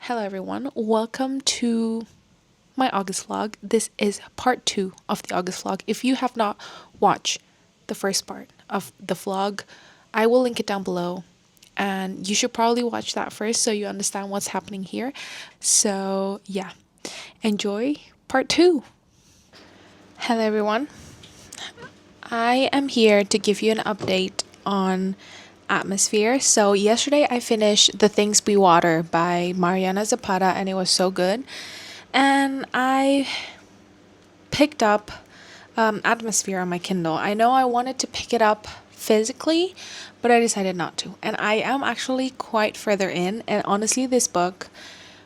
Hello, everyone. Welcome to my August vlog. This is part 2 of the August vlog. If you have not watched the first part of the vlog, I will link it down below. And you should probably watch that first so you understand what's happening here. So, yeah, enjoy part 2. Hello, everyone. I am here to give you an update on Atmosphere. So yesterday I finished The Things We Water by Mariana Zapata and it was so good. And I picked up Atmosphere on my Kindle. I know I wanted to pick it up physically, but I decided not to. And I am actually quite further in, and honestly this book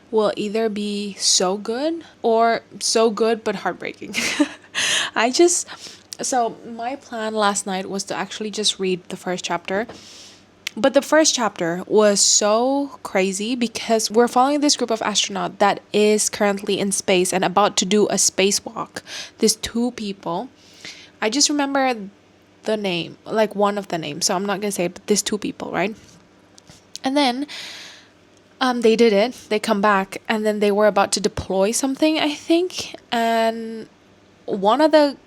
will either be so good or so good but heartbreaking. So my plan last night was to actually just read the first chapter. But the first chapter was so crazy because we're following this group of astronauts that is currently in space and about to do a spacewalk. These two people. I just remember the name, like one of the names. So I'm not going to say it, but these two people, right? And then they did it. They come back and then they were about to deploy something, I think. And one of the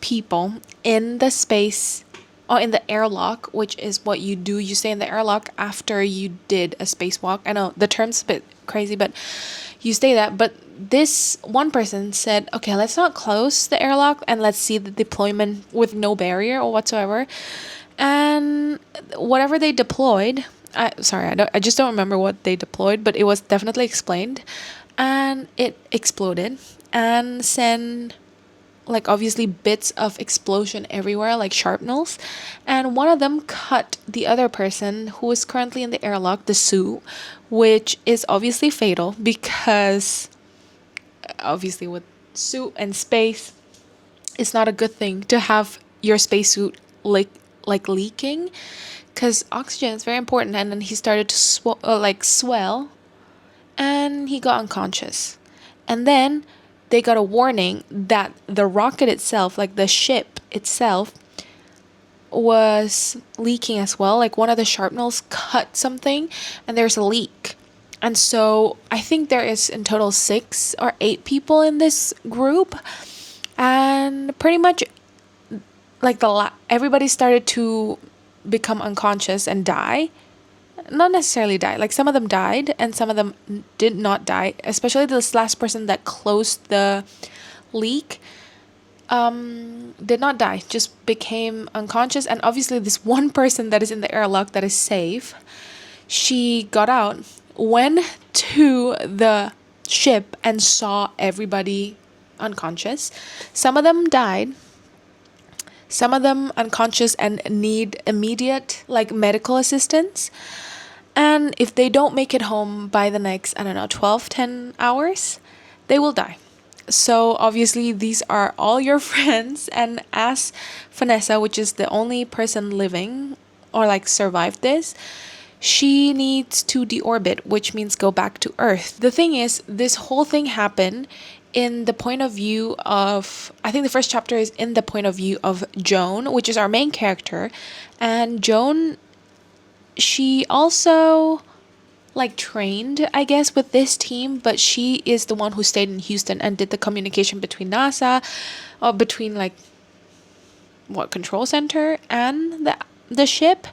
people in the space or in the airlock, which is what you do. You stay in the airlock after you did a spacewalk. I know the term's a bit crazy, but you stay there. But this one person said, okay, let's not close the airlock and let's see the deployment with no barrier or whatsoever. And whatever they deployed, I just don't remember what they deployed, but it was definitely explained. And it exploded and sent like obviously bits of explosion everywhere, like sharpnels, and one of them cut the other person who is currently in the airlock, the suit, which is obviously fatal because obviously with suit and space, it's not a good thing to have your spacesuit like leaking because oxygen is very important. And then he started to swell, and he got unconscious, and then they got a warning that the rocket itself, like the ship itself, was leaking as well. Like one of the sharpnels cut something and there's a leak. And so I think there is in total 6 or 8 people in this group. And pretty much like everybody started to become unconscious and die. Not necessarily die. Like some of them died and some of them did not die, especially this last person that closed the leak did not die, just became unconscious. And obviously this one person that is in the airlock that is safe, she got out, went to the ship and saw everybody unconscious. Some of them died, some of them unconscious and need immediate like medical assistance. And if they don't make it home by the next, 10 hours, they will die. So obviously these are all your friends. And as Vanessa, which is the only person living or like survived this, she needs to deorbit, which means go back to Earth. The thing is, this whole thing happened in the point of view of, I think the first chapter is in the point of view of Joan, which is our main character. And Joan, she also like trained, I guess, with this team, but she is the one who stayed in Houston and did the communication between NASA or between like what control center and the ship.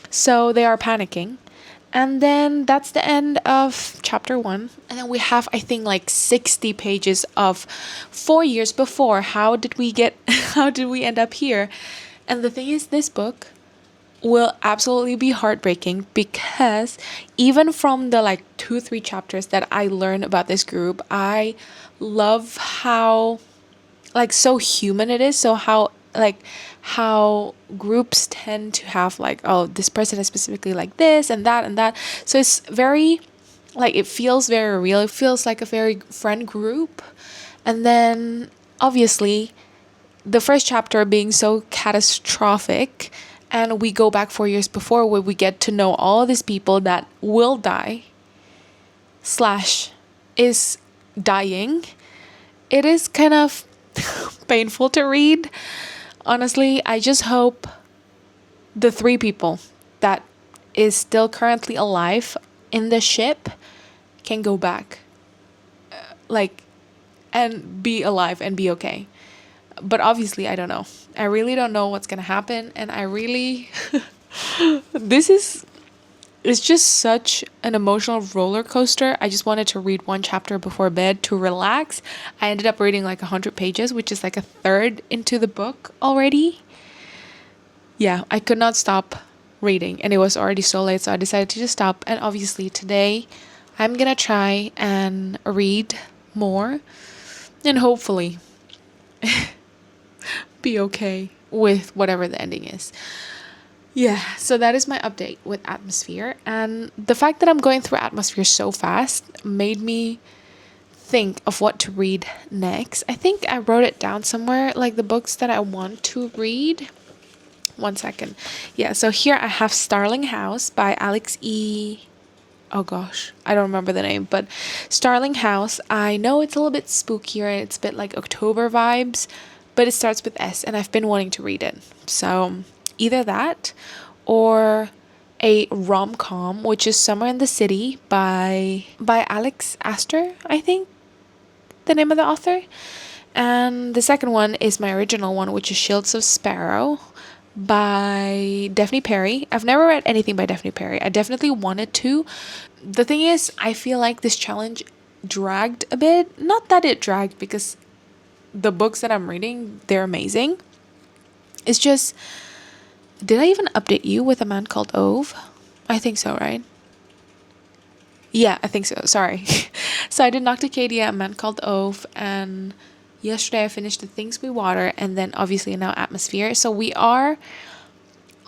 So they are panicking. And then that's the end of chapter 1. And then we have, I think, like 60 pages of 4 years before. How did we end up here? And the thing is, this book will absolutely be heartbreaking because even from the like 2-3 chapters that I learned about this group, I love how like so human it is. So how groups tend to have like, oh, this person is specifically like this and that and that. So it's very like, it feels very real. It feels like a very friend group. And then obviously the first chapter being so catastrophic, and we go back 4 years before where we get to know all these people that will die / is dying. It is kind of painful to read. Honestly, I just hope the 3 people that is still currently alive in the ship can go back, like, and be alive and be okay. But obviously, I don't know. I really don't know what's gonna happen, and I really this is it's just such an emotional roller coaster. I just wanted to read one chapter before bed to relax. I ended up reading like 100 pages, which is like a third into the book already. Yeah, I could not stop reading, and it was already so late, so I decided to just stop. And obviously, today I'm gonna try and read more and hopefully be okay with whatever the ending is. Yeah, so that is my update with Atmosphere. And the fact that I'm going through Atmosphere so fast made me think of what to read next. I think I wrote it down somewhere, like the books that I want to read. One second. Yeah, so here I have Starling House by Alex E. Oh gosh, I don't remember the name, but Starling House. I know it's a little bit spookier and it's a bit like October vibes, but it starts with S and I've been wanting to read it. So either that or a rom-com, which is Summer in the City by Alex Astor, I think the name of the author. And the second one is my original one, which is Shields of Sparrow by Daphne Perry. I've never read anything by Daphne Perry. I definitely wanted to. The thing is, I feel like this challenge dragged a bit. Not that it dragged, because the books that I'm reading, they're amazing. It's just, did I even update you with A Man Called Ove? I think so, right? Yeah, I think so. Sorry. So I did Nocticadia, A Man Called Ove, and yesterday I finished The Things We Water, and then obviously now Atmosphere. So we are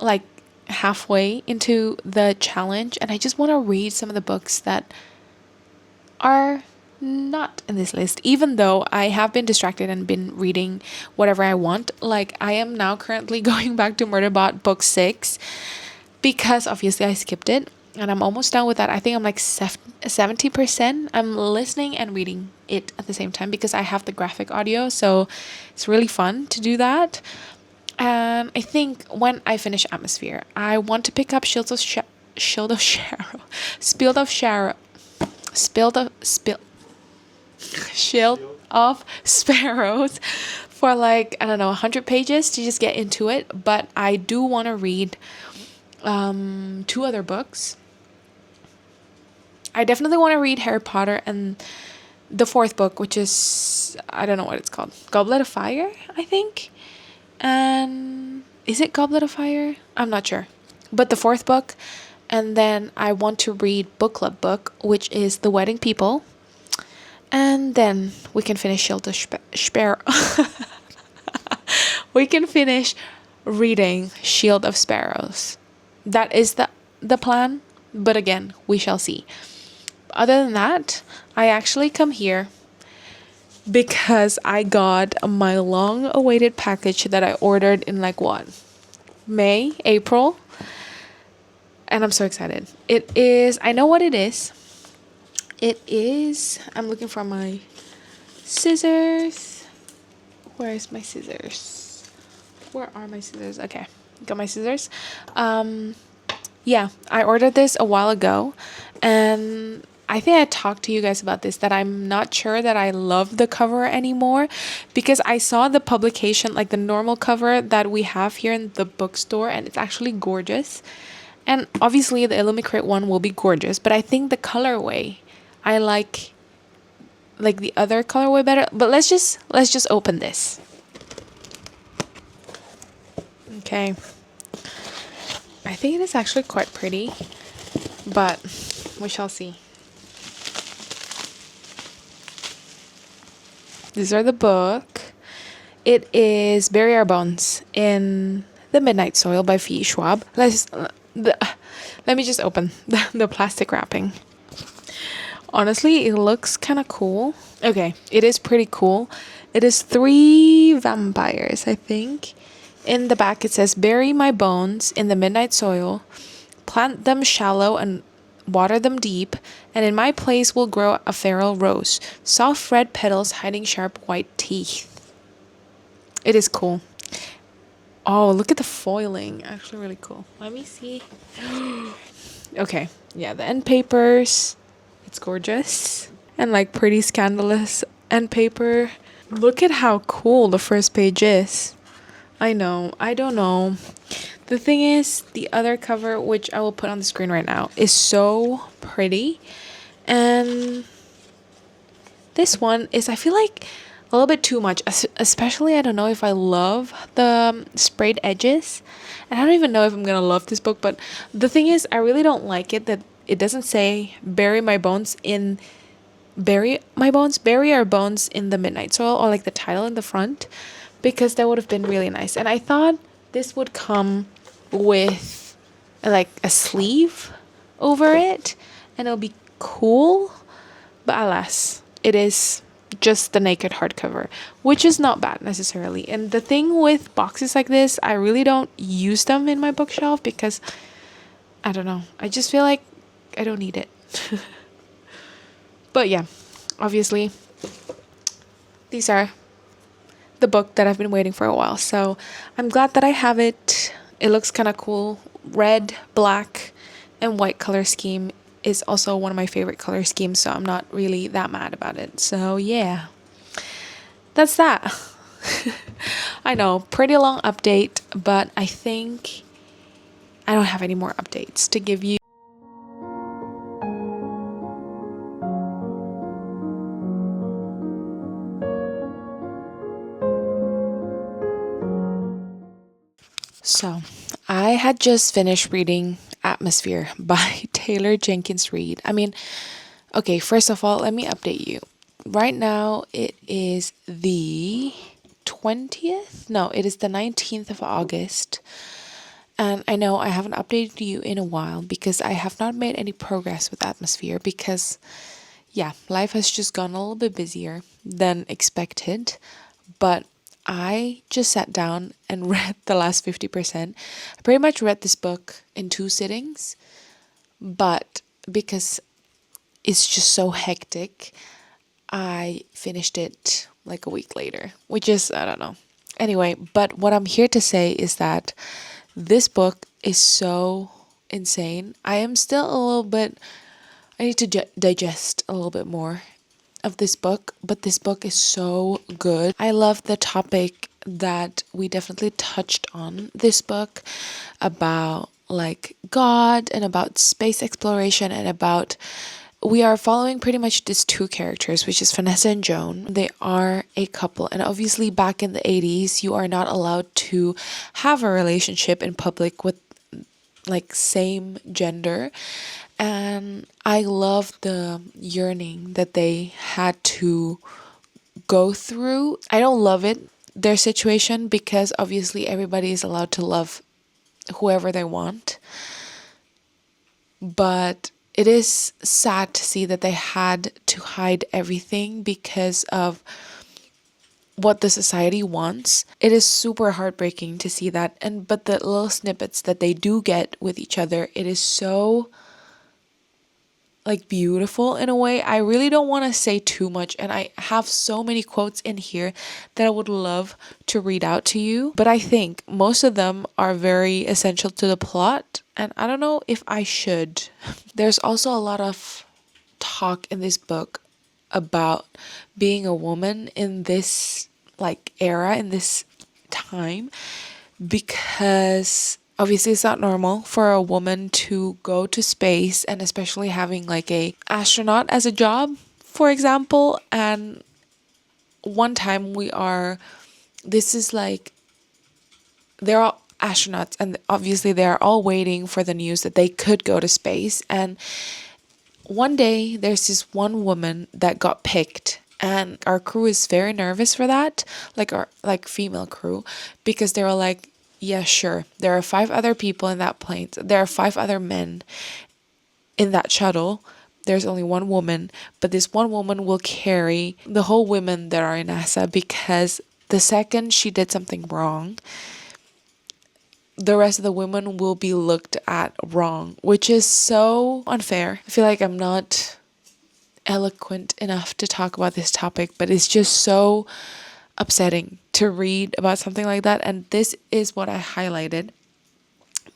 like halfway into the challenge, and I just want to read some of the books that are not in this list, even though I have been distracted and been reading whatever I want. Like, I am now currently going back to Murderbot book 6 because obviously I skipped it, and I'm almost done with that. I think I'm like 70%. I'm listening and reading it at the same time because I have the graphic audio, so it's really fun to do that. And I think when I finish Atmosphere, I want to pick up Shield of Sparrow, Shield of Sparrows for like, I don't know, 100 pages to just get into it. But I do want to read 2 other books. I definitely want to read Harry Potter and the 4th book, which is, I don't know what it's called, Goblet of Fire, I think. And is it Goblet of Fire? I'm not sure. But the 4th book. And then I want to read Book Club book, which is The Wedding People. And then we can finish Shield of Sparrow. We can finish reading Shield of Sparrows. That is the plan. But again, we shall see. Other than that, I actually come here because I got my long-awaited package that I ordered in like what? May, April. And I'm so excited. It is, I know what it is. It is, I'm looking for my scissors. Where is my scissors? Where are my scissors? Okay, got my scissors. Yeah, I ordered this a while ago, and I think I talked to you guys about this, that I'm not sure that I love the cover anymore, because I saw the publication, like the normal cover that we have here in the bookstore, and it's actually gorgeous. And obviously the Illumicrate one will be gorgeous, but I think the colorway, I like the other colorway better. But let's just open this. Okay. I think it is actually quite pretty, but we shall see. These are the book. It is Bury Our Bones in the Midnight Soil by Fee Schwab. Let me just open the plastic wrapping. Honestly, it looks kind of cool. Okay, it is pretty cool. It is 3 vampires, I think. In the back, it says, "Bury my bones in the midnight soil. Plant them shallow and water them deep. And in my place will grow a feral rose. Soft red petals hiding sharp white teeth." It is cool. Oh, look at the foiling. Actually really cool. Let me see. Okay. Yeah, the end papers. It's gorgeous and like pretty scandalous and paper. Look at how cool the first page is. I know, I don't know. The thing is, the other cover, which I will put on the screen right now, is so pretty. And this one is, I feel like, a little bit too much. Especially, I don't know if I love the sprayed edges. And I don't even know if I'm going to love this book. But the thing is, I really don't like it that it doesn't say bury our bones in the midnight soil, or like the title in the front, because that would have been really nice. And I thought this would come with like a sleeve over it and it'll be cool, but alas, it is just the naked hardcover, which is not bad necessarily. And the thing with boxes like this, I really don't use them in my bookshelf because I don't know, I just feel like I don't need it. But yeah, obviously these are the book that I've been waiting for a while, so I'm glad that I have it. It looks kind of cool. Red, black, and white color scheme is also one of my favorite color schemes, so I'm not really that mad about it. So yeah, that's that. I know, pretty long update, but I think I don't have any more updates to give you. So, I had just finished reading Atmosphere by Taylor Jenkins Reid. I mean, okay, first of all, let me update you. Right now, it is the 20th? No, it is the 19th of August. And I know I haven't updated you in a while because I have not made any progress with Atmosphere because, yeah, life has just gone a little bit busier than expected. But I just sat down and read the last 50%. I pretty much read this book in 2 sittings, but because it's just so hectic, I finished it like a week later, which is, I don't know. Anyway, but what I'm here to say is that this book is so insane. I am still a little bit, I need to digest a little bit more of this book, but this book is so good. I love the topic that we definitely touched on this book about like God and about space exploration and about we are following pretty much these 2 characters, which is Vanessa and Joan. They are a couple, and obviously back in the 80s you are not allowed to have a relationship in public with like same gender. And I love the yearning that they had to go through. I don't love it, their situation, because obviously everybody is allowed to love whoever they want. But it is sad to see that they had to hide everything because of what the society wants. It is super heartbreaking to see that. But the little snippets that they do get with each other, it is so like beautiful in a way. I really don't want to say too much, and I have so many quotes in here that I would love to read out to you, but I think most of them are very essential to the plot, and I don't know if I should. There's also a lot of talk in this book about being a woman in this like era, in this time, because obviously it's not normal for a woman to go to space, and especially having like a astronaut as a job, for example. And one time this is like, they're all astronauts and obviously they're all waiting for the news that they could go to space. And one day there's this one woman that got picked, and our crew is very nervous for that, like our like female crew, because they were like, yeah, sure, there are 5 other people in that plane, there are 5 other men in that shuttle, there's only one woman, but this one woman will carry the whole women that are in NASA, because the second she did something wrong, the rest of the women will be looked at wrong, which is so unfair. I feel like I'm not eloquent enough to talk about this topic, but it's just so upsetting to read about something like that. And this is what I highlighted,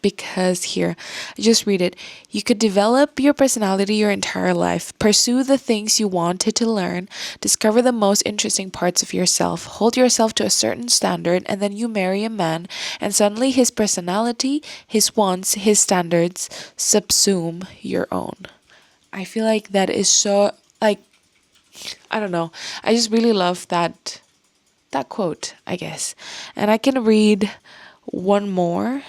because here, I just read it. You could develop your personality your entire life, pursue the things you wanted to learn, discover the most interesting parts of yourself, hold yourself to a certain standard, and then you marry a man, and suddenly his personality, his wants, his standards subsume your own. I feel like that is so, like, I don't know. I just really love that quote, I guess. And I can read one more.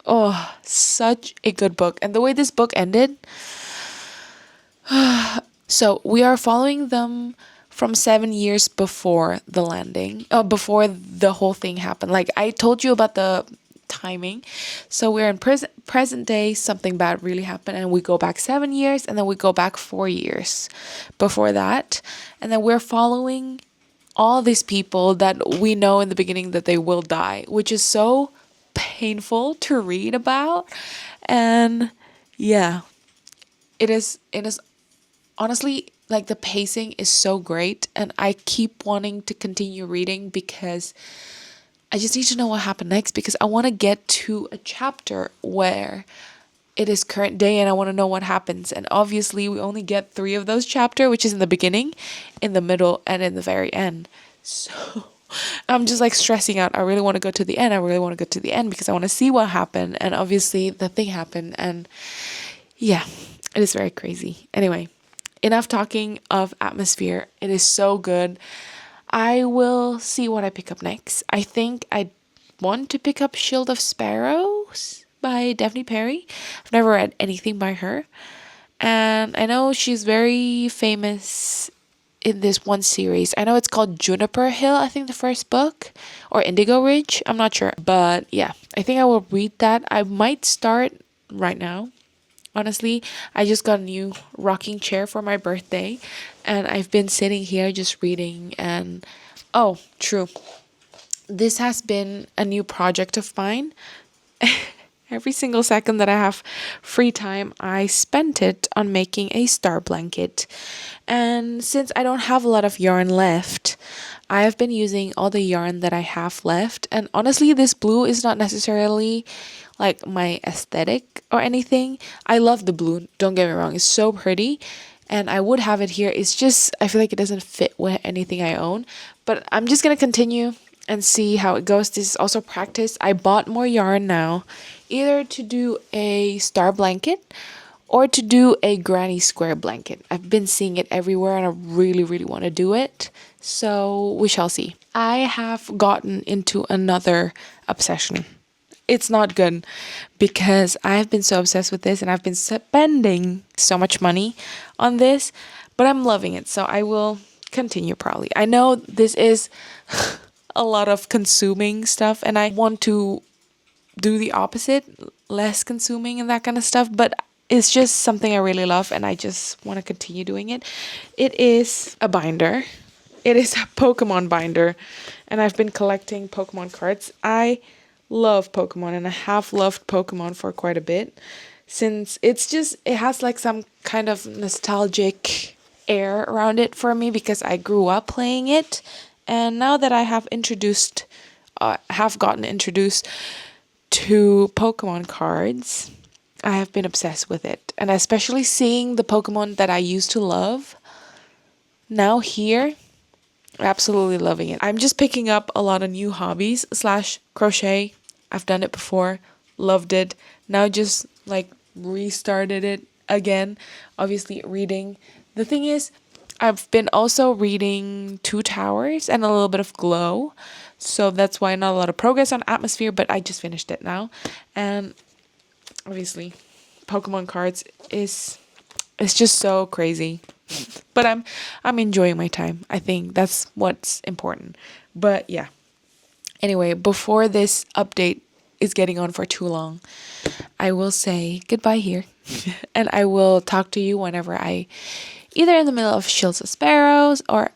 Oh, such a good book. And the way this book ended, so we are following them from 7 years before the landing, before the whole thing happened. Like I told you about the timing. So we're in present day, something bad really happened, and we go back 7 years, and then we go back 4 years before that. And then we're following all these people that we know in the beginning that they will die, which is so painful to read about. And yeah, it is honestly, like, the pacing is so great, and I keep wanting to continue reading because I just need to know what happened next, because I want to get to a chapter where it is current day and I want to know what happens. And obviously we only get 3 of those chapters, which is in the beginning, in the middle, and in the very end. So I'm just like stressing out. I really want to go to the end. I really want to go to the end because I want to see what happened. And obviously the thing happened, and yeah, it is very crazy. Anyway, enough talking of Atmosphere. It is so good. I will see what I pick up next. I think I want to pick up Shield of Sparrows by Daphne Perry. I've never read anything by her. And I know she's very famous in this one series. I know it's called Juniper Hill, I think the first book, or Indigo Ridge. I'm not sure. But yeah, I think I will read that. I might start right now. Honestly, I just got a new rocking chair for my birthday, and I've been sitting here just reading. And oh, true, this has been a new project of mine. Every single second that I have free time, I spent it on making a star blanket. And since I don't have a lot of yarn left, I have been using all the yarn that I have left. And honestly, this blue is not necessarily like my aesthetic or anything. I love the blue, don't get me wrong, it's so pretty. And I would have it here. It's just, I feel like it doesn't fit with anything I own. But I'm just going to continue and see how it goes. This is also practice. I bought more yarn now, either to do a star blanket or to do a granny square blanket. I've been seeing it everywhere and I really, really want to do it. So we shall see. I have gotten into another obsession. It's not good because I've been so obsessed with this and I've been spending so much money on this, but I'm loving it. So I will continue probably. I know this is a lot of consuming stuff and I want to do the opposite, less consuming and that kind of stuff, but it's just something I really love and I just want to continue doing it. It is a binder. It is a Pokemon binder, and I've been collecting Pokemon cards. I love Pokemon and I have loved Pokemon for quite a bit, since it has like some kind of nostalgic air around it for me because I grew up playing it. And now that I have gotten introduced to Pokemon cards, I have been obsessed with it. And especially seeing the Pokemon that I used to love now here, absolutely loving it. I'm just picking up a lot of new hobbies / crochet. I've done it before, loved it. Now just like restarted it again. Obviously reading. The thing is, I've been also reading Two Towers and a little bit of Glow. So that's why not a lot of progress on Atmosphere, but I just finished it now. And obviously Pokemon cards is just so crazy. But I'm enjoying my time. I think that's what's important. But yeah. Anyway, before this update is getting on for too long, I will say goodbye here. And I will talk to you whenever either in the middle of Shields of Sparrows or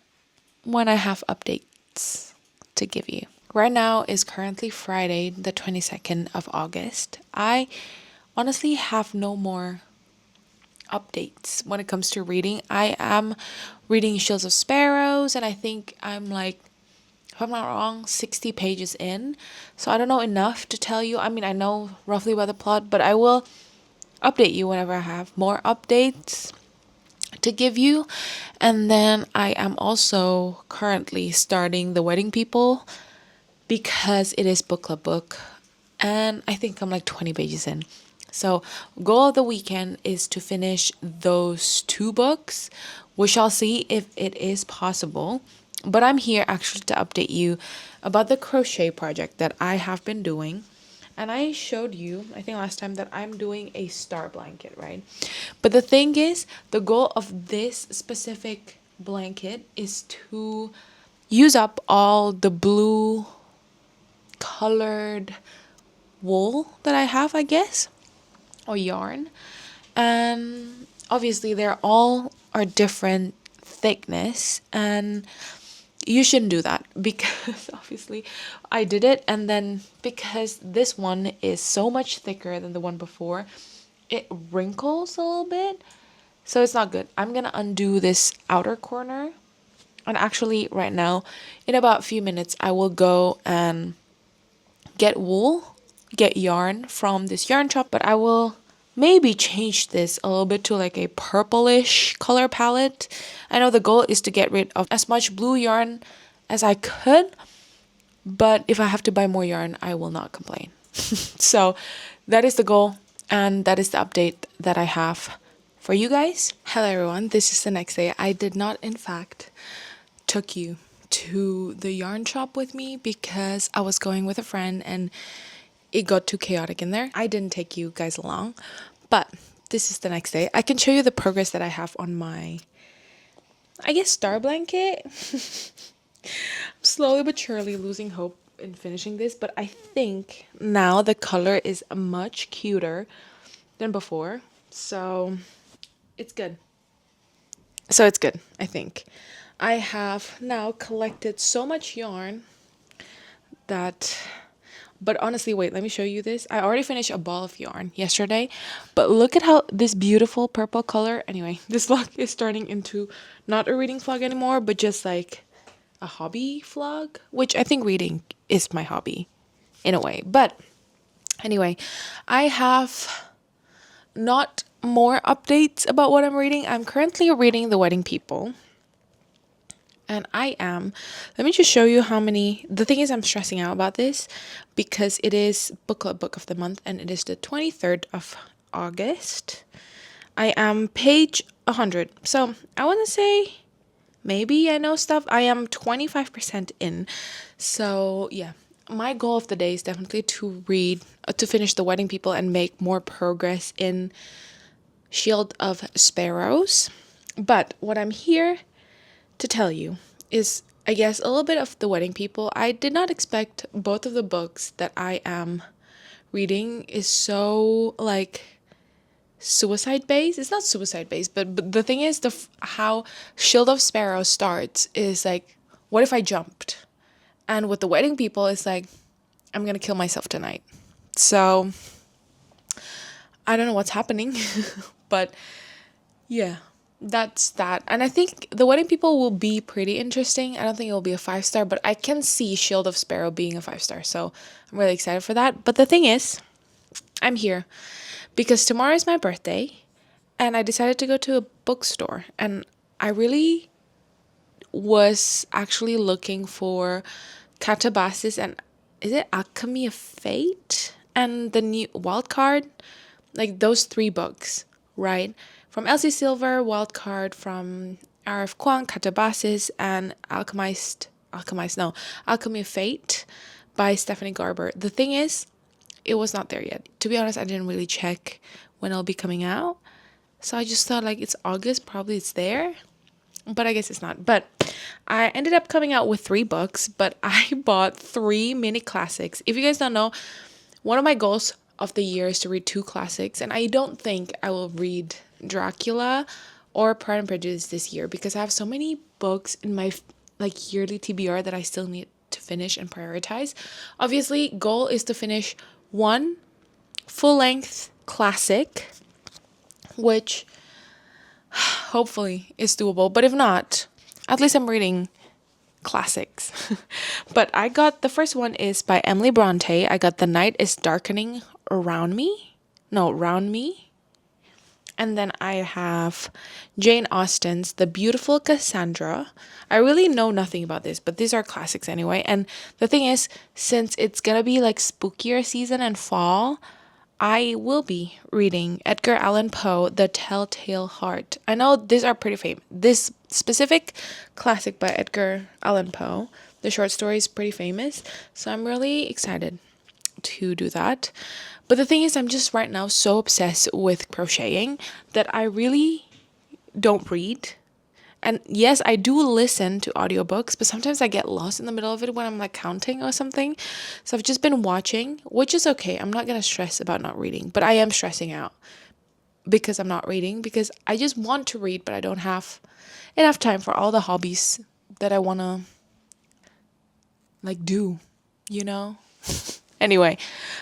when I have updates to give you. Right now is currently Friday, the 22nd of August. I honestly have no more updates when it comes to reading. I am reading Shields of Sparrows and I think I'm like if I'm not wrong, 60 pages in. So I don't know enough to tell you. I mean, I know roughly about the plot, but I will update you whenever I have more updates to give you. And then I am also currently starting The Wedding People because it is book club book, and I think I'm like 20 pages in. So goal of the weekend is to finish those 2 books. We shall see if it is possible, but I'm here actually to update you about the crochet project that I have been doing. And I showed you, I think last time, that I'm doing a star blanket, right? But the thing is, the goal of this specific blanket is to use up all the blue colored wool that I have, I guess, or yarn. And obviously, they're all are different thickness, and you shouldn't do that because obviously I did it, and then because this one is so much thicker than the one before, it wrinkles a little bit, so it's not good. I'm gonna undo this outer corner, and actually right now, in about a few minutes, I will go and get yarn from this yarn shop, but I will maybe change this a little bit to like a purplish color palette. I know the goal is to get rid of as much blue yarn as I could, but if I have to buy more yarn, I will not complain. So that is the goal, and that is the update that I have for you guys. Hello everyone, this is the next day. I did not, in fact, took you to the yarn shop with me because I was going with a friend and it got too chaotic in there. I didn't take you guys along, but this is the next day. I can show you the progress that I have on my, I guess, star blanket. I'm slowly but surely losing hope in finishing this, but I think now the color is much cuter than before, so it's good. I think. I have now collected so much yarn that, but honestly, wait, let me show you this. I already finished a ball of yarn yesterday, but look at how this beautiful purple color. Anyway, this vlog is turning into not a reading vlog anymore, but just like a hobby vlog, which I think reading is my hobby in a way. But anyway, I have not more updates about what I'm reading. I'm currently reading The Wedding People. And let me just show you how many. The thing is, I'm stressing out about this because it is book club book of the month and it is the 23rd of August. I am page 100. So I want to say maybe I know stuff. I am 25% in. So yeah, my goal of the day is definitely to finish The Wedding People and make more progress in Shield of Sparrows. But what I'm here to tell you is, I guess, a little bit of The Wedding People. I did not expect both of the books that I am reading is so like suicide based. It's not suicide based, but the thing is, how Shield of Sparrow starts is like, what if I jumped? And with The Wedding People, it's like, I'm gonna kill myself tonight. So I don't know what's happening, but yeah, that's that. And I think The Wedding People will be pretty interesting. I don't think it will be a 5-star, but I can see Shield of Sparrow being a 5-star. So I'm really excited for that. But the thing is, I'm here because tomorrow is my birthday and I decided to go to a bookstore. And I really was actually looking for Catabasis and, is it Alchemy of Fate? And the new Wildcard? Like those 3 books, right? From Elsie Silver, Wildcard, from R.F. Kuang, Catabasis, and Alchemy of Fate by Stephanie Garber. The thing is, it was not there yet. To be honest, I didn't really check when it'll be coming out. So I just thought like it's August, probably it's there. But I guess it's not. But I ended up coming out with 3 books, but I bought 3 mini classics. If you guys don't know, one of my goals of the year is to read 2 classics, and I don't think I will read Dracula or Pride and Prejudice this year because I have so many books in my like yearly TBR that I still need to finish and prioritize. Obviously, goal is to finish 1 full-length classic, which hopefully is doable, but if not, at least I'm reading classics. But I got the first one is by Emily Bronte. I got The Night is Darkening Around Me. No, Round Me. And then I have Jane Austen's The Beautiful Cassandra. I really know nothing about this, but these are classics anyway. And the thing is, since it's gonna be like spookier season and fall, I will be reading Edgar Allan Poe, The Telltale Heart. I know these are pretty famous. This specific classic by Edgar Allan Poe, the short story is pretty famous. So I'm really excited to do that. But the thing is, I'm just right now so obsessed with crocheting that I really don't read. And yes, I do listen to audiobooks, but sometimes I get lost in the middle of it when I'm like counting or something. So I've just been watching, which is okay. I'm not going to stress about not reading, but I am stressing out because I'm not reading, because I just want to read, but I don't have enough time for all the hobbies that I want to like do, you know? Anyway,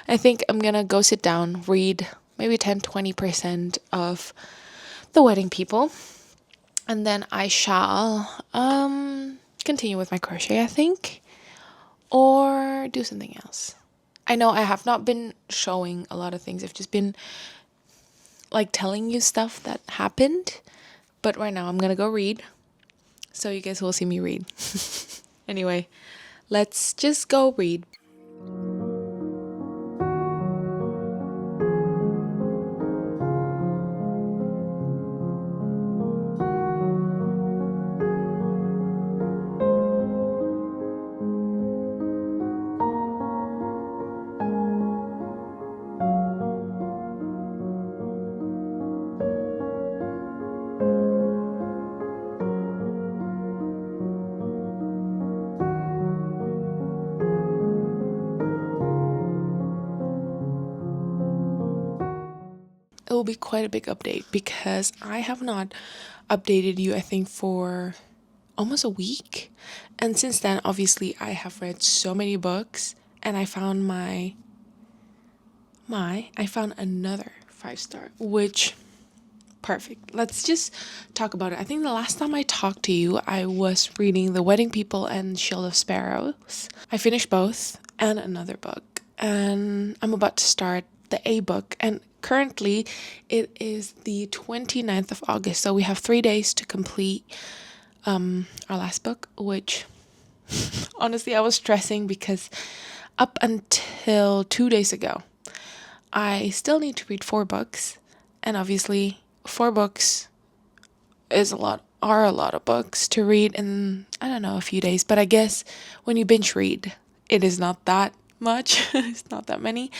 I think I'm going to go sit down, read maybe 10-20% of The Wedding People. And then I shall continue with my crochet, I think, or do something else. I know I have not been showing a lot of things. I've just been like telling you stuff that happened. But right now I'm going to go read. So you guys will see me read. Anyway, let's just go read. It will be quite a big update because I have not updated you, I think, for almost a week. And since then, obviously, I have read so many books, and I found I found another 5-star, which perfect. Let's just talk about it. I think the last time I talked to you, I was reading The Wedding People and Shield of Sparrows. I finished both and another book, and I'm about to start the A book, and currently it is the 29th of August, so we have 3 days to complete our last book, which honestly I was stressing because up until 2 days ago I still need to read 4 books, and obviously 4 books are a lot of books to read in, I don't know, a few days. But I guess when you binge read, it is not that much. It's not that many.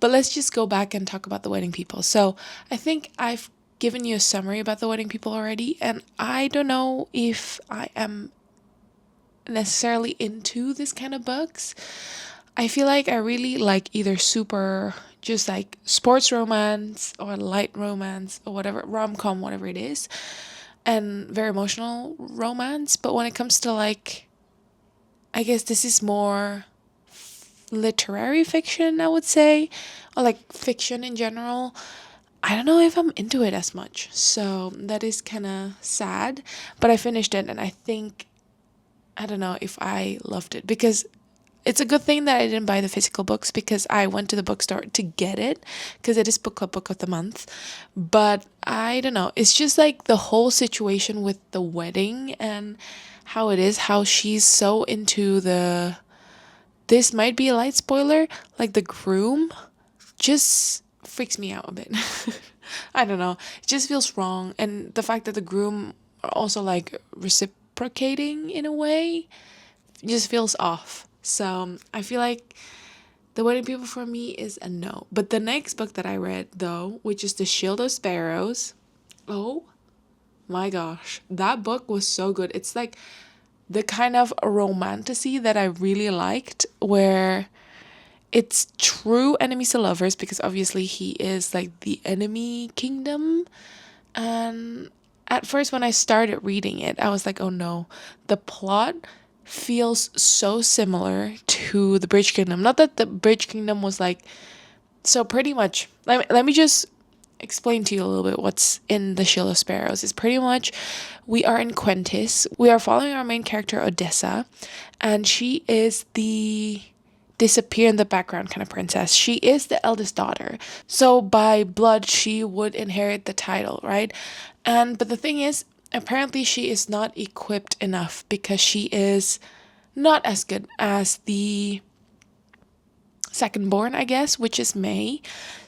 But let's just go back and talk about The Wedding People. So I think I've given you a summary about The Wedding People already, and I don't know if I am necessarily into this kind of books. I feel like I really like either super just like sports romance or light romance or whatever, rom-com, whatever it is, and very emotional romance. But when it comes to like, I guess this is more literary fiction, I would say, or like fiction in general. I don't know if I'm into it as much. So that is kind of sad, but I finished it, and I think, I don't know if I loved it, because it's a good thing that I didn't buy the physical books, because I went to the bookstore to get it, because it is book club book of the month. But I don't know, it's just like the whole situation with the wedding and how she's so into this might be a light spoiler, like the groom just freaks me out a bit. I don't know, it just feels wrong, and the fact that the groom are also like reciprocating in a way just feels off. So I feel like The Wedding People for me is a no. But the next book that I read, though, which is The Shield of Sparrows, oh my gosh, that book was so good. It's like the kind of romantasy that I really liked, where it's true enemies to lovers, because obviously he is like the enemy kingdom. And at first when I started reading it, I was like, oh no, the plot feels so similar to the Bridge Kingdom. Not that the Bridge Kingdom was like, so pretty much, let me just explain to you a little bit what's in the Shield of Sparrows. It's pretty much we are in Quentis. We are following our main character Odessa, and she is the disappear in the background kind of princess. She is the eldest daughter. So by blood she would inherit the title, right? But the thing is, apparently she is not equipped enough because she is not as good as the second born, I guess, which is May.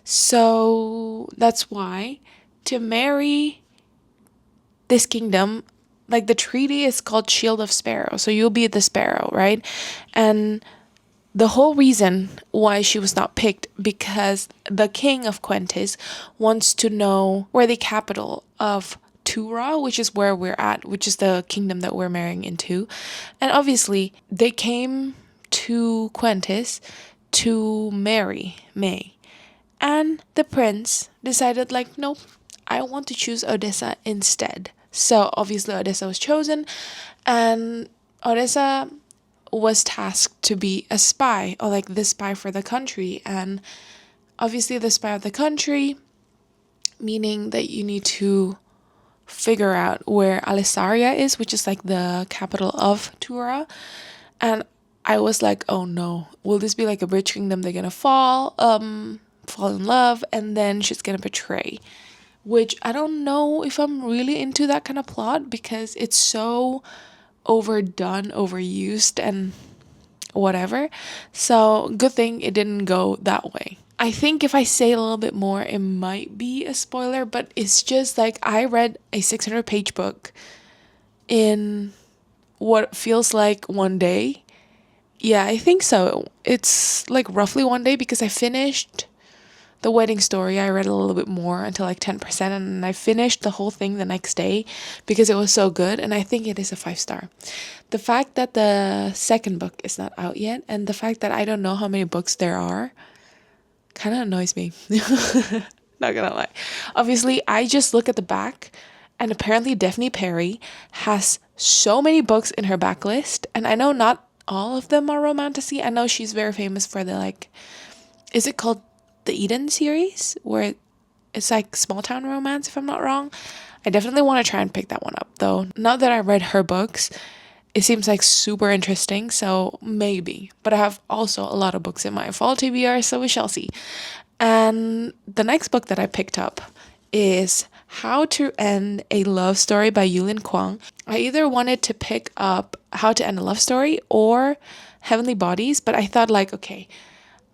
So that's why to marry this kingdom, like the treaty is called Shield of Sparrow. So you'll be the sparrow, right? And the whole reason why she was not picked because the king of Quentis wants to know where the capital of Tura, which is where we're at, which is the kingdom that we're marrying into. And obviously, they came to Quentis to marry May. And the prince decided, like, nope, I want to choose Odessa instead. So obviously, Odessa was chosen, and Odessa was tasked to be a spy, or like the spy for the country. And obviously, the spy of the country, meaning that you need to figure out where Alisaria is, which is like the capital of Tura. And I was like, oh no, will this be like a rich kingdom? They're gonna fall in love, and then she's gonna betray. Which I don't know if I'm really into that kind of plot because it's so overdone, overused, and whatever. So good thing it didn't go that way. I think if I say a little bit more, it might be a spoiler, but it's just like I read a 600-page book in what feels like one day. Yeah, I think so. It's like roughly one day because I finished the wedding story. I read a little bit more until like 10%, and I finished the whole thing the next day because it was so good, and I think it is a 5-star. The fact that the second book is not out yet, and the fact that I don't know how many books there are, kind of annoys me. Not gonna lie. Obviously, I just look at the back, and apparently Daphne Perry has so many books in her backlist, and I know not all of them are romantasy. I know she's very famous for the like, is it called the Eden series, where it's like small town romance, if I'm not wrong. I definitely want to try and pick that one up though. Now that I read her books, it seems like super interesting, so maybe. But I have also a lot of books in my fall TBR, so we shall see. And the next book that I picked up is How to End a Love Story by Yulin Kwang. I either wanted to pick up How to End a Love Story or Heavenly Bodies, but I thought like, okay,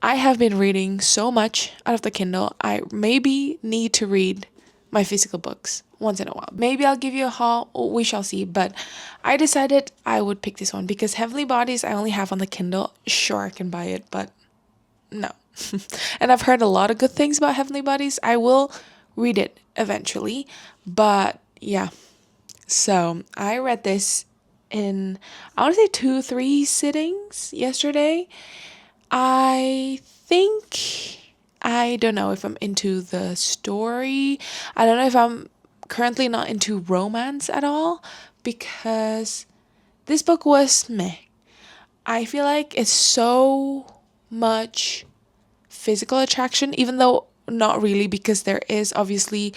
I have been reading so much out of the Kindle. I maybe need to read my physical books once in a while. Maybe I'll give you a haul. We shall see. But I decided I would pick this one because Heavenly Bodies I only have on the Kindle. Sure, I can buy it, but no. And I've heard a lot of good things about Heavenly Bodies. I will read it eventually. But yeah. So I read this in, I want to say 2-3 sittings yesterday. I think, I don't know if I'm into the story. I don't know if I'm currently not into romance at all because this book was meh. I feel like it's so much physical attraction, even though not really, because there is obviously,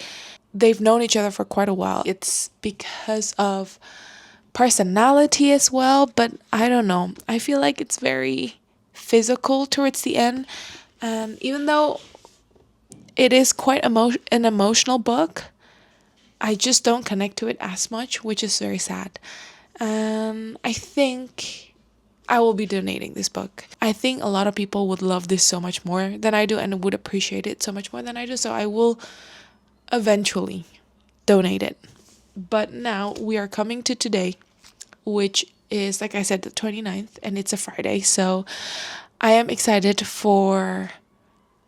they've known each other for quite a while. It's because of personality as well, but I don't know. I feel like it's very physical towards the end, and even though it is quite an emotional book, I just don't connect to it as much, which is very sad. I think I will be donating this book. I think a lot of people would love this so much more than I do and would appreciate it so much more than I do, so I will eventually donate it. But now we are coming to today, which is, like I said, the 29th, and it's a Friday, so I am excited for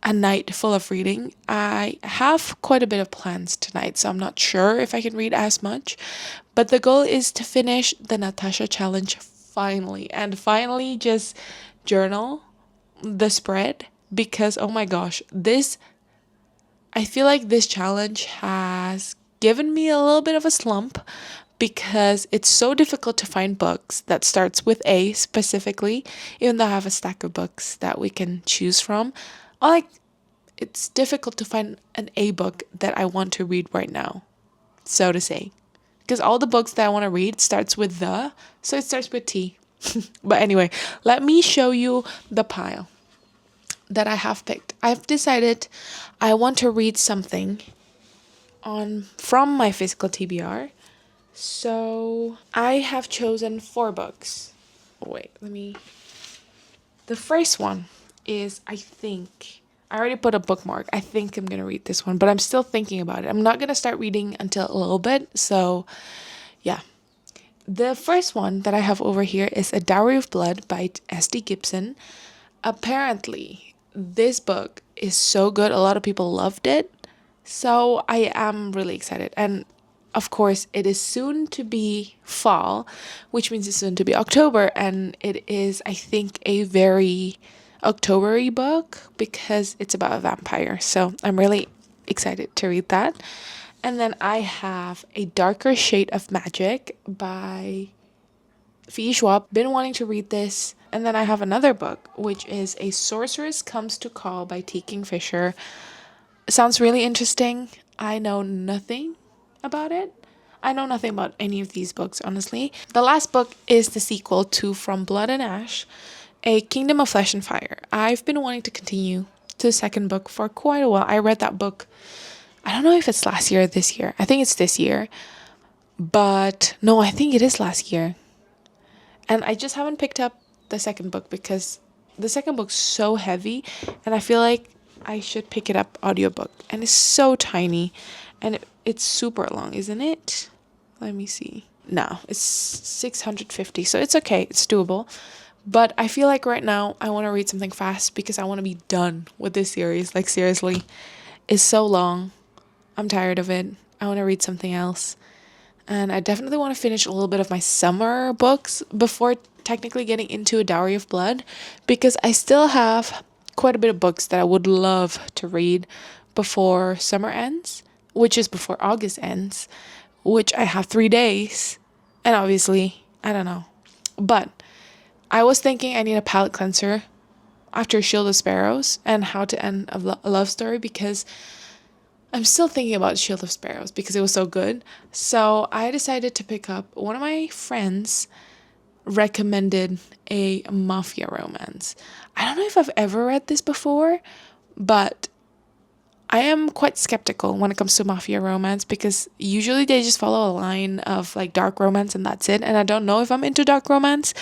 a night full of reading. I have quite a bit of plans tonight, so I'm not sure if I can read as much, but the goal is to finish the Natasha challenge finally, and finally just journal the spread, because oh my gosh, I feel like this challenge has given me a little bit of a slump because it's so difficult to find books that starts with A specifically, even though I have a stack of books that we can choose from. Like, it's difficult to find an A book that I want to read right now, so to say. Because all the books that I want to read starts with the, so it starts with T. But anyway, let me show you the pile that I have picked. I've decided I want to read something on from my physical TBR. So I have chosen 4 books. Wait, the first one is, I think, I already put a bookmark. I think I'm going to read this one, but I'm still thinking about it. I'm not going to start reading until a little bit. So, yeah. The first one that I have over here is A Dowry of Blood by S.D. Gibson. Apparently, this book is so good. A lot of people loved it. So, I am really excited. And of course, it is soon to be fall, which means it's soon to be October. And it is, I think, a very October-y book because it's about a vampire. So I'm really excited to read that. And then I have A Darker Shade of Magic by V. Schwab. Been wanting to read this. And then I have another book, which is A Sorceress Comes to Call by T. Kingfisher. Sounds really interesting. I know nothing about it. I know nothing about any of these books, honestly. The last book is the sequel to From Blood and Ash, A Kingdom of Flesh and Fire. I've been wanting to continue to the second book for quite a while. I read that book, I don't know if it's last year or this year. I think it's this year. But no, I think it is last year. And I just haven't picked up the second book because the second book's so heavy and I feel like I should pick it up audiobook. And it's so tiny and it's super long, isn't it? Let me see. No, it's 650, so it's okay. It's doable. But I feel like right now I want to read something fast because I want to be done with this series. Like, seriously, it's so long. I'm tired of it. I want to read something else. And I definitely want to finish a little bit of my summer books before technically getting into A Dowry of Blood because I still have quite a bit of books that I would love to read before summer ends, which is before August ends, which I have 3 days. And obviously, I don't know. But I was thinking I need a palate cleanser after Shield of Sparrows and How to End a Love Story because I'm still thinking about Shield of Sparrows because it was so good. So I decided to pick up, one of my friends recommended a mafia romance. I don't know if I've ever read this before, but I am quite skeptical when it comes to mafia romance because usually they just follow a line of like dark romance and that's it. And I don't know if I'm into dark romance,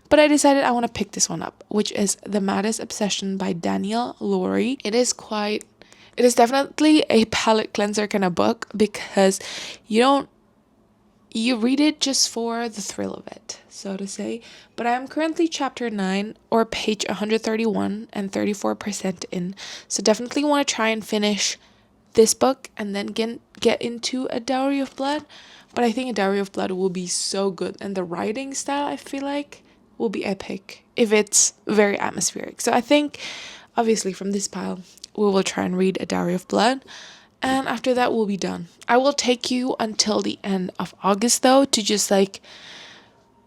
but I decided I want to pick this one up, which is The Maddest Obsession by Danielle Laurie. It is definitely a palate cleanser kind of book because you read it just for the thrill of it, so to say. But I am currently chapter 9 or page 131 and 34% in. So definitely want to try and finish this book and then get into A Dowry of Blood. But I think A Dowry of Blood will be so good. And the writing style, I feel like, will be epic if it's very atmospheric. So I think, obviously, from this pile, we will try and read A Dowry of Blood. And after that, we'll be done. I will take you until the end of August, though, to just like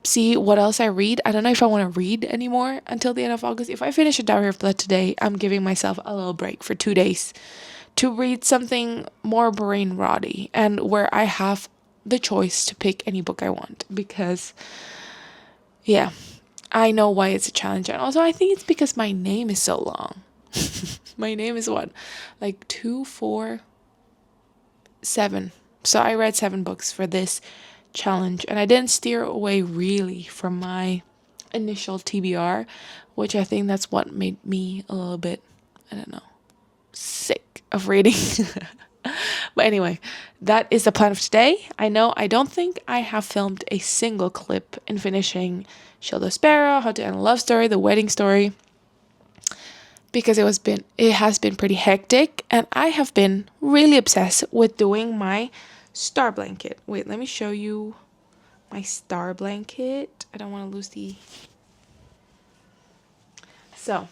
see what else I read. I don't know if I want to read anymore until the end of August. If I finish A Dowry of Blood today, I'm giving myself a little break for 2 days to read something more brain rotty and where I have the choice to pick any book I want. Because, yeah, I know why it's a challenge. And also, I think it's because my name is so long. My name is what? Like 2, 4, 7. So I read 7 books for this challenge and I didn't steer away really from my initial TBR, which I think that's what made me a little bit, I don't know, sick of reading. But anyway, that is the plan of today. I don't think I have filmed a single clip in finishing Shield of Sparrow, How to End a Love Story, The Wedding Story, because it has been pretty hectic and I have been really obsessed with doing my star blanket. Wait, let me show you my star blanket. I don't want to lose the... So,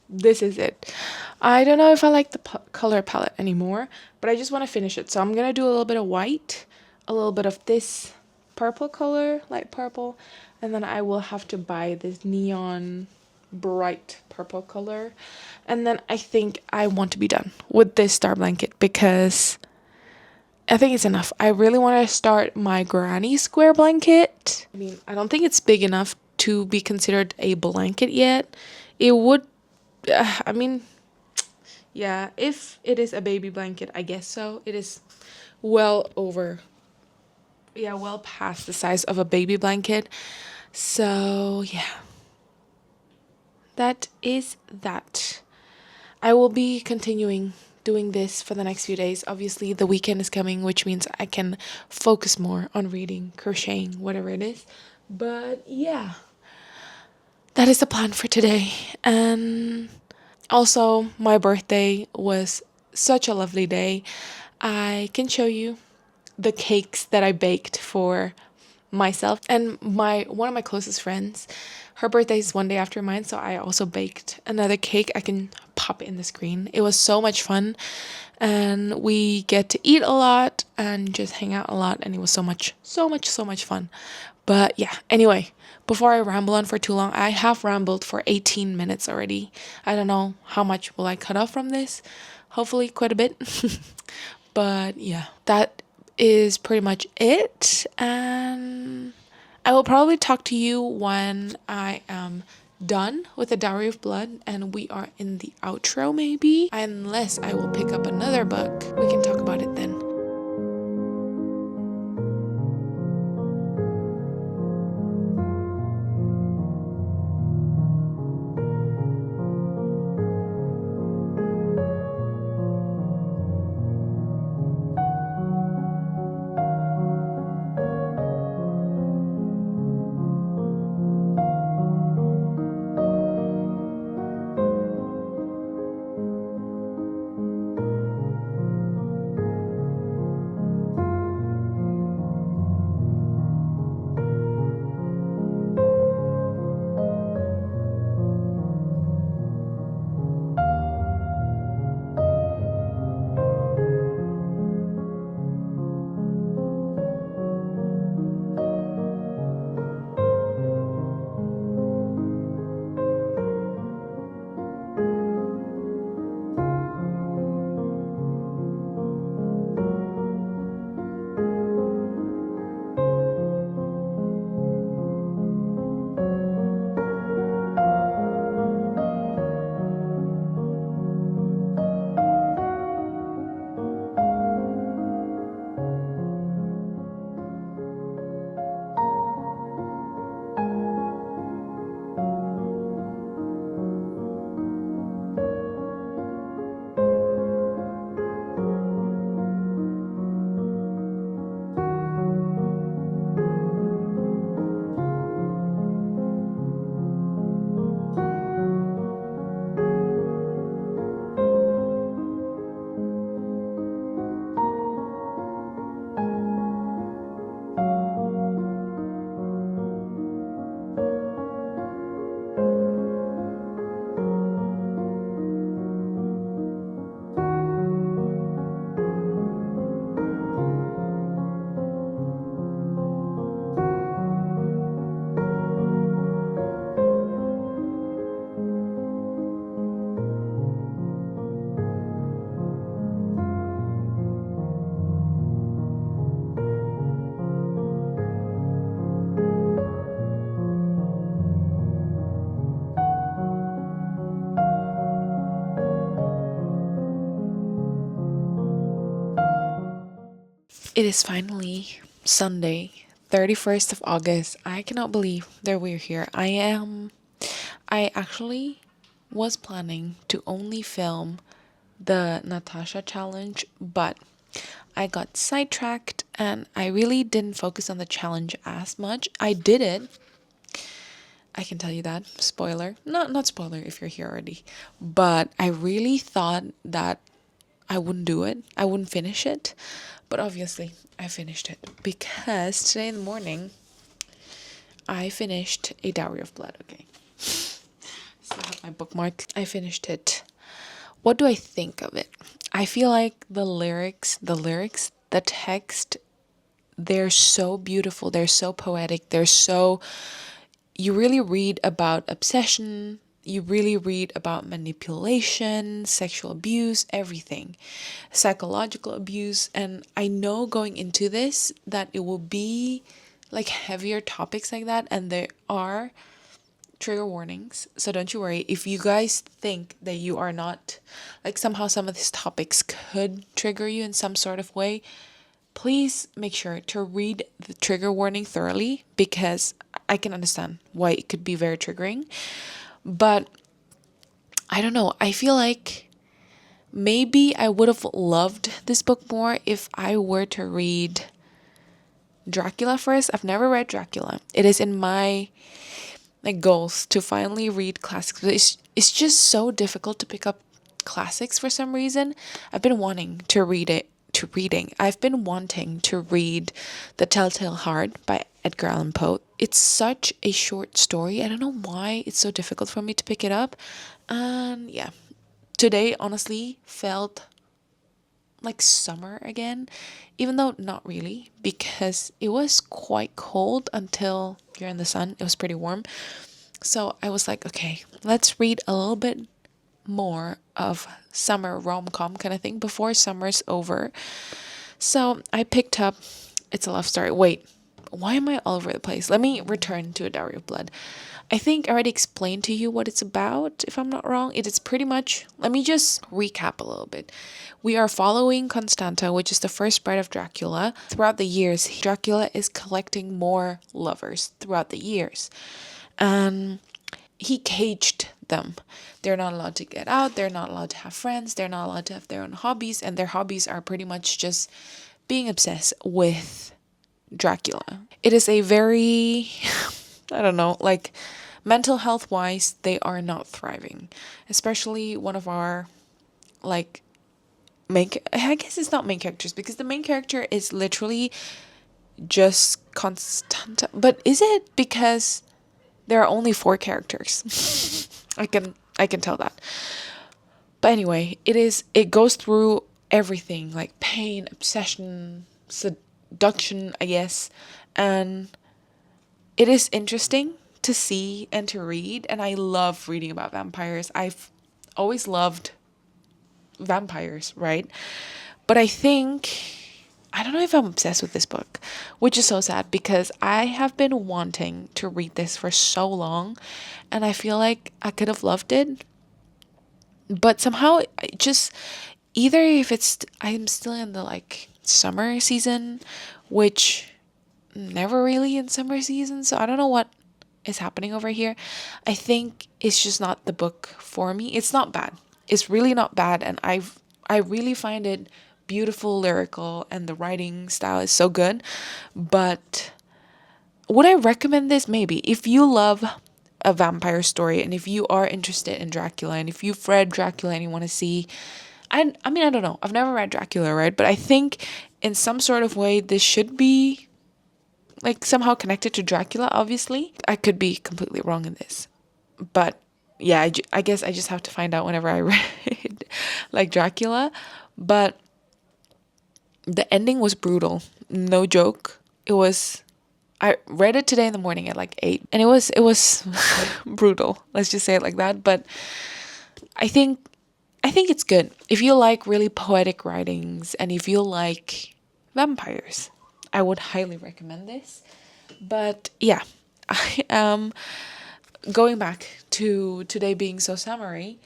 this is it. I don't know if I like the color palette anymore, but I just want to finish it. So I'm going to do a little bit of white, a little bit of this purple color, light purple, and then I will have to buy this neon bright purple purple color. And then I think I want to be done with this star blanket because I think it's enough. I really want to start my granny square blanket. I mean, I don't think it's big enough to be considered a blanket yet. It would, I mean, yeah, if it is a baby blanket, I guess so. It is well over, yeah, well past the size of a baby blanket. So, yeah, that is that. I will be continuing doing this for the next few days. Obviously, the weekend is coming, which means I can focus more on reading, crocheting, whatever it is. But yeah, that is the plan for today. And also, my birthday was such a lovely day. I can show you the cakes that I baked for myself and my one of my closest friends. Her birthday is one day after mine, so I also baked another cake. I can pop it in the screen. It was so much fun, and we get to eat a lot and just hang out a lot, and it was so much fun. But yeah, anyway, before I ramble on for too long, I have rambled for 18 minutes already. I don't know how much will I cut off from this. Hopefully quite a bit. But yeah, that is pretty much it. And I will probably talk to you when I am done with the Dowry of Blood and we are in the outro, maybe. Unless I will pick up another book. We can talk about it then. It is finally Sunday, 31st of August. I cannot believe that we're here. I actually was planning to only film the Natasha challenge, but I got sidetracked and I really didn't focus on the challenge as much. I did it. I can tell you that. Spoiler. Not spoiler if you're here already. But I really thought that I wouldn't do it. I wouldn't finish it. But obviously, I finished it because today in the morning, I finished A Dowry of Blood. Okay. So I have my bookmark. I finished it. What do I think of it? I feel like the text, they're so beautiful. They're so poetic. You really read about obsession, you really read about manipulation, sexual abuse, everything, psychological abuse. And I know going into this that it will be like heavier topics like that, and there are trigger warnings. So don't you worry. If you guys think that you are not, like, somehow some of these topics could trigger you in some sort of way, please make sure to read the trigger warning thoroughly, because I can understand why it could be very triggering. But I don't know. I feel like maybe I would have loved this book more if I were to read Dracula first. I've never read Dracula. It is in my goals to finally read classics. It's just so difficult to pick up classics for some reason. I've been wanting to read it to reading. I've been wanting to read The Telltale Heart by Edgar Allan Poe. It's such a short story. I don't know why it's so difficult for me to pick it up. And yeah, today honestly felt like summer again, even though not really, because it was quite cold until you're in the sun. It was pretty warm. So I was like, okay, let's read a little bit more of summer rom-com kind of thing before summer's over. So I picked up It's a Love Story. Wait, why am I all over the place? Let me return to A Diary of Blood. I think I already explained to you what it's about, if I'm not wrong. It is pretty much, let me just recap a little bit. We are following Constanta, which is the first bride of Dracula. Throughout the years, Dracula is collecting more lovers throughout the years. And he caged them. They're not allowed to get out, they're not allowed to have friends, they're not allowed to have their own hobbies, and their hobbies are pretty much just being obsessed with Dracula. It is a very, I don't know, like, mental health wise, they are not thriving. Especially one of our, like, I guess it's not main characters, because the main character is literally just Constanta. But is it because there are only 4 characters? I can tell that. But anyway, it goes through everything, like pain, obsession, seduction, I guess. And it is interesting to see and to read, and I love reading about vampires. I've always loved vampires, right? But I don't know if I'm obsessed with this book, which is so sad because I have been wanting to read this for so long, and I feel like I could have loved it. But somehow it just, either if it's, I'm still in the like summer season, which never really in summer season, so I don't know what is happening over here. I think it's just not the book for me. It's not bad. It's really not bad, and I really find it beautiful, lyrical, and the writing style is so good. But would I recommend this? Maybe. If you love a vampire story, and if you are interested in Dracula, and if you've read Dracula and you want to see, I mean, I don't know. I've never read Dracula, right? But I think in some sort of way this should be like somehow connected to Dracula, obviously. I could be completely wrong in this. But yeah, I guess I just have to find out whenever I read like Dracula. But the ending was brutal. No joke. I read it today in the morning at like 8, and it was brutal. Let's just say it like that. But I think it's good. If you like really poetic writings and if you like vampires, I would highly recommend this. But yeah, I am going back to today being so summery.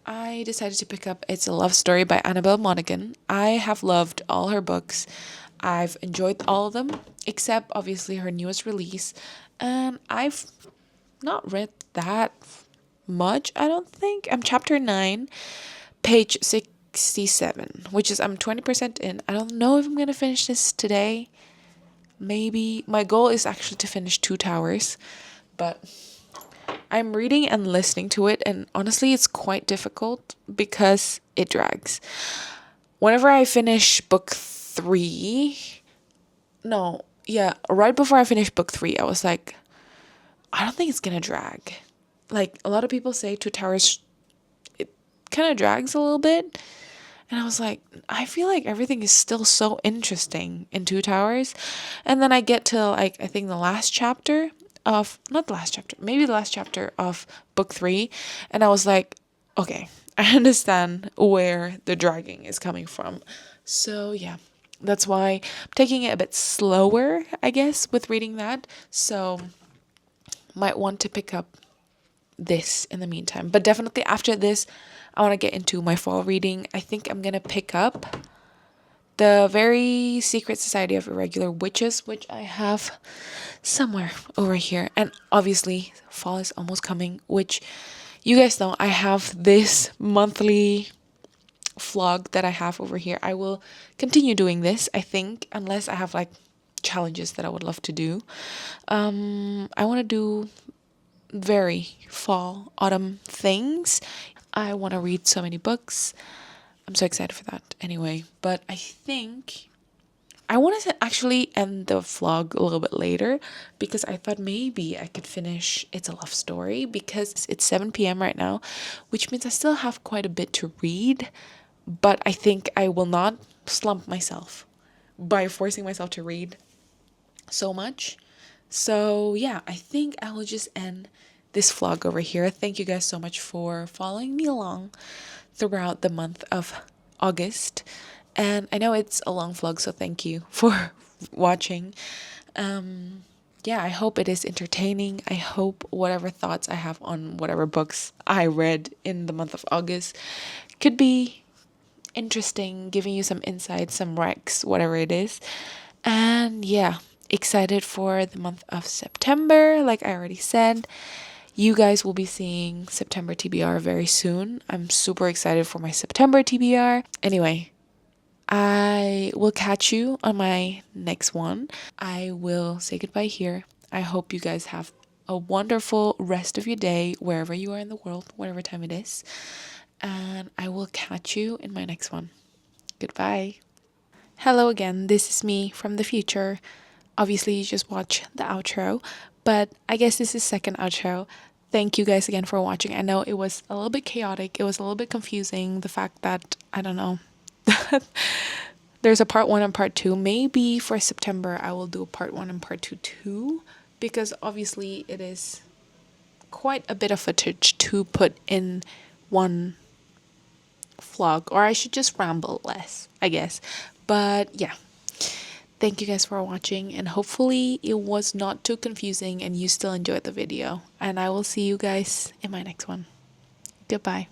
I decided to pick up It's a Love Story by Annabelle Monaghan. I have loved all her books. I've enjoyed all of them, except obviously her newest release. And I've not read that much, I don't think. I'm chapter 9, page 67, which is, I'm 20% in. I don't know if I'm going to finish this today. Maybe. My goal is actually to finish Two Towers, but I'm reading and listening to it, and honestly, it's quite difficult because it drags. Whenever I finish book 3, no, yeah, right before I finished book 3, I was like, I don't think it's gonna drag. Like, a lot of people say Two Towers, it kind of drags a little bit. And I was like, I feel like everything is still so interesting in Two Towers. And then I get to, like, I think the last chapter, of, not the last chapter, maybe the last chapter of book 3, and I was like, okay, I understand where the dragging is coming from. So yeah, that's why I'm taking it a bit slower, I guess, with reading that. So might want to pick up this in the meantime. But definitely after this, I want to get into my fall reading. I think I'm gonna pick up The Very Secret Society of Irregular Witches, which I have somewhere over here. And obviously, fall is almost coming, which you guys know I have this monthly vlog that I have over here. I will continue doing this, I think, unless I have like challenges that I would love to do. I want to do very fall, autumn things. I want to read so many books. I'm so excited for that anyway. But I think I want to actually end the vlog a little bit later because I thought maybe I could finish It's a Love Story because it's 7 p.m. right now, which means I still have quite a bit to read. But I think I will not slump myself by forcing myself to read so much. So yeah, I think I will just end this vlog over here. Thank you guys so much for following me along throughout the month of August. And I know it's a long vlog, so thank you for watching. Yeah, I hope it is entertaining. I hope whatever thoughts I have on whatever books I read in the month of August could be interesting, giving you some insights, some recs, whatever it is. And yeah, excited for the month of September. Like I already said, you guys will be seeing September TBR very soon. I'm super excited for my September TBR. Anyway, I will catch you on my next one. I will say goodbye here. I hope you guys have a wonderful rest of your day, wherever you are in the world, whatever time it is. And I will catch you in my next one. Goodbye. Hello again, this is me from the future. Obviously, you just watched the outro, but I guess this is second outro. Thank you guys again for watching. I know it was a little bit chaotic. It was a little bit confusing. The fact that, I don't know, there's a part 1 and part 2. Maybe for September, I will do a part 1 and part 2 too, because obviously it is quite a bit of footage to put in one vlog, or I should just ramble less, I guess. But yeah, thank you guys for watching, and hopefully it was not too confusing and you still enjoyed the video. And I will see you guys in my next one. Goodbye.